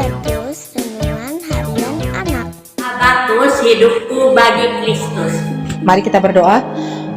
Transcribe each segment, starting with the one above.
Habatus Renungan Harian Anak. Habatus hidupku bagi Kristus. Mari kita berdoa.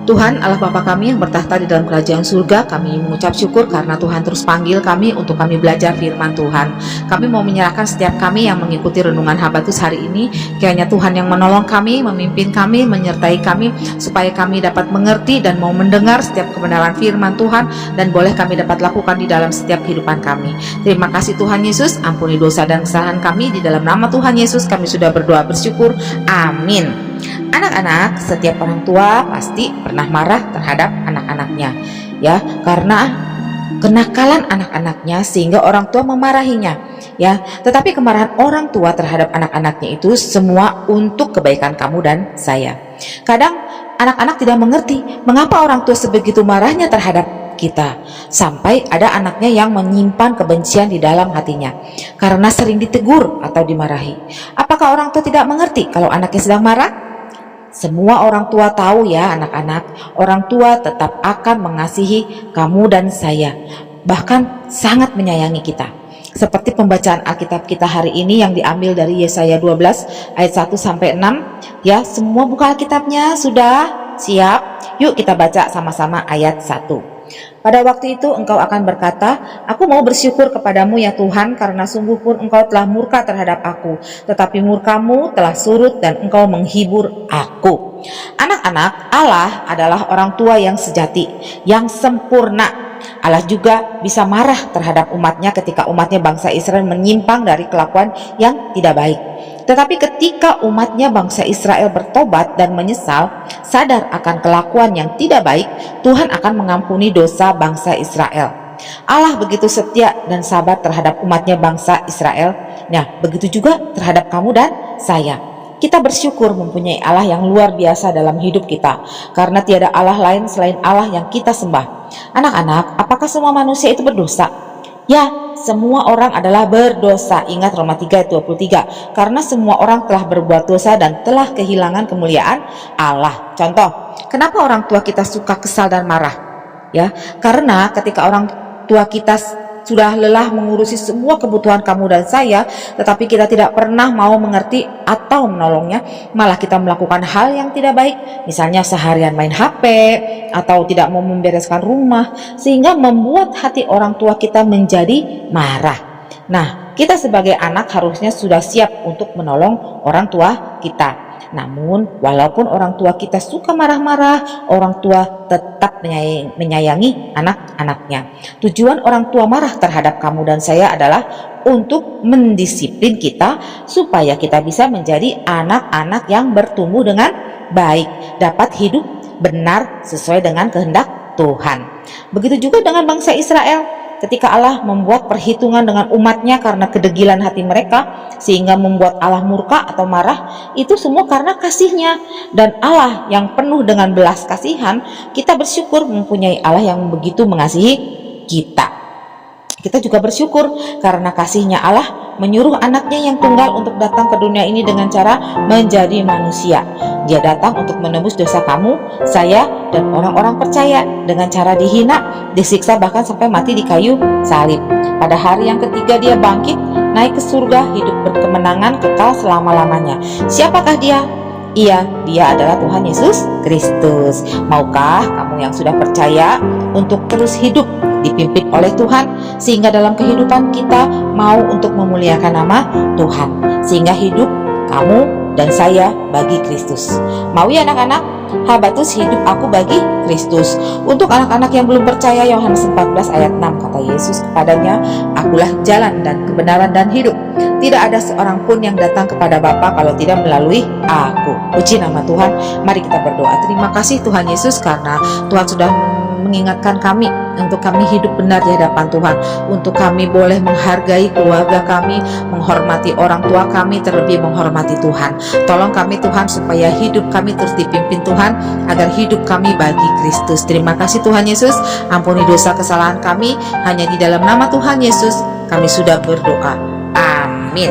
Tuhan Allah Bapa kami yang bertahta di dalam kerajaan surga, kami mengucap syukur karena Tuhan terus panggil kami untuk kami belajar firman Tuhan. Kami mau menyerahkan setiap kami yang mengikuti renungan Habatus hari ini. Kiranya Tuhan yang menolong kami, memimpin kami, menyertai kami, supaya kami dapat mengerti dan mau mendengar setiap kebenaran firman Tuhan, dan boleh kami dapat lakukan di dalam setiap kehidupan kami. Terima kasih Tuhan Yesus, ampuni dosa dan kesalahan kami. Di dalam nama Tuhan Yesus kami sudah berdoa bersyukur. Amin. Anak-anak, setiap orang tua pasti pernah marah terhadap anak-anaknya, ya, karena kenakalan anak-anaknya sehingga orang tua memarahinya, ya. Tetapi kemarahan orang tua terhadap anak-anaknya itu semua untuk kebaikan kamu dan saya. Kadang anak-anak tidak mengerti mengapa orang tua sebegitu marahnya terhadap kita, sampai ada anaknya yang menyimpan kebencian di dalam hatinya karena sering ditegur atau dimarahi. Apakah orang tua tidak mengerti kalau anaknya sedang marah? Semua orang tua tahu ya anak-anak, orang tua tetap akan mengasihi kamu dan saya, bahkan sangat menyayangi kita. Seperti pembacaan Alkitab kita hari ini yang diambil dari Yesaya 12 ayat 1-6, ya. Semua buka Alkitabnya sudah siap? Yuk kita baca sama-sama ayat 1. Pada waktu itu engkau akan berkata, aku mau bersyukur kepadamu ya Tuhan, karena sungguh pun engkau telah murka terhadap aku, tetapi murkamu telah surut dan engkau menghibur aku. Anak-anak, Allah adalah orang tua yang sejati, yang sempurna. Allah juga bisa marah terhadap umatnya ketika umatnya bangsa Israel menyimpang dari kelakuan yang tidak baik. Tetapi ketika umatnya bangsa Israel bertobat dan menyesal, sadar akan kelakuan yang tidak baik, Tuhan akan mengampuni dosa bangsa Israel. Allah begitu setia dan sabar terhadap umatnya bangsa Israel. Nah, begitu juga terhadap kamu dan saya. Kita bersyukur mempunyai Allah yang luar biasa dalam hidup kita, karena tiada Allah lain selain Allah yang kita sembah. Anak-anak, apakah semua manusia itu berdosa? Ya, semua orang adalah berdosa. Ingat Roma 3 ayat 23. Karena semua orang telah berbuat dosa dan telah kehilangan kemuliaan Allah. Contoh, kenapa orang tua kita suka kesal dan marah? Ya, karena ketika orang tua kita sudah lelah mengurusi semua kebutuhan kamu dan saya, tetapi kita tidak pernah mau mengerti atau menolongnya, malah kita melakukan hal yang tidak baik, misalnya seharian main HP atau tidak mau membereskan rumah, sehingga membuat hati orang tua kita menjadi marah. Nah, kita sebagai anak harusnya sudah siap untuk menolong orang tua kita. Namun, walaupun orang tua kita suka marah-marah, orang tua tetap menyayangi anak-anaknya. Tujuan orang tua marah terhadap kamu dan saya adalah untuk mendisiplin kita supaya kita bisa menjadi anak-anak yang bertumbuh dengan baik, dapat hidup benar sesuai dengan kehendak Tuhan. Begitu juga dengan bangsa Israel. Ketika Allah membuat perhitungan dengan umatnya karena kedegilan hati mereka, sehingga membuat Allah murka atau marah, itu semua karena kasihnya. Dan Allah yang penuh dengan belas kasihan, kita bersyukur mempunyai Allah yang begitu mengasihi kita. Kita juga bersyukur karena kasihnya Allah menyuruh anaknya yang tunggal untuk datang ke dunia ini dengan cara menjadi manusia. Dia datang untuk menebus dosa kamu, saya, dan orang-orang percaya dengan cara dihina, disiksa, bahkan sampai mati di kayu salib. Pada hari yang ketiga dia bangkit, naik ke surga, hidup berkemenangan kekal selama-lamanya. Siapakah dia? Iya, dia adalah Tuhan Yesus Kristus. Maukah kamu yang sudah percaya untuk terus hidup dipimpin oleh Tuhan, sehingga dalam kehidupan kita mau untuk memuliakan nama Tuhan, sehingga hidup kamu dan saya bagi Kristus. Mau ya anak-anak? Habatus hidup aku bagi Kristus. Untuk anak-anak yang belum percaya, Yohanes 14 ayat 6 kata Yesus kepadanya, akulah jalan dan kebenaran dan hidup. Tidak ada seorang pun yang datang kepada Bapa kalau tidak melalui aku. Puji nama Tuhan. Mari kita berdoa. Terima kasih Tuhan Yesus karena Tuhan sudah mengingatkan kami untuk kami hidup benar di hadapan Tuhan, untuk kami boleh menghargai keluarga kami, menghormati orang tua kami, terlebih menghormati Tuhan. Tolong kami Tuhan supaya hidup kami terus dipimpin Tuhan, agar hidup kami bagi Kristus. Terima kasih Tuhan Yesus, ampuni dosa kesalahan kami, hanya di dalam nama Tuhan Yesus kami sudah berdoa. Amin.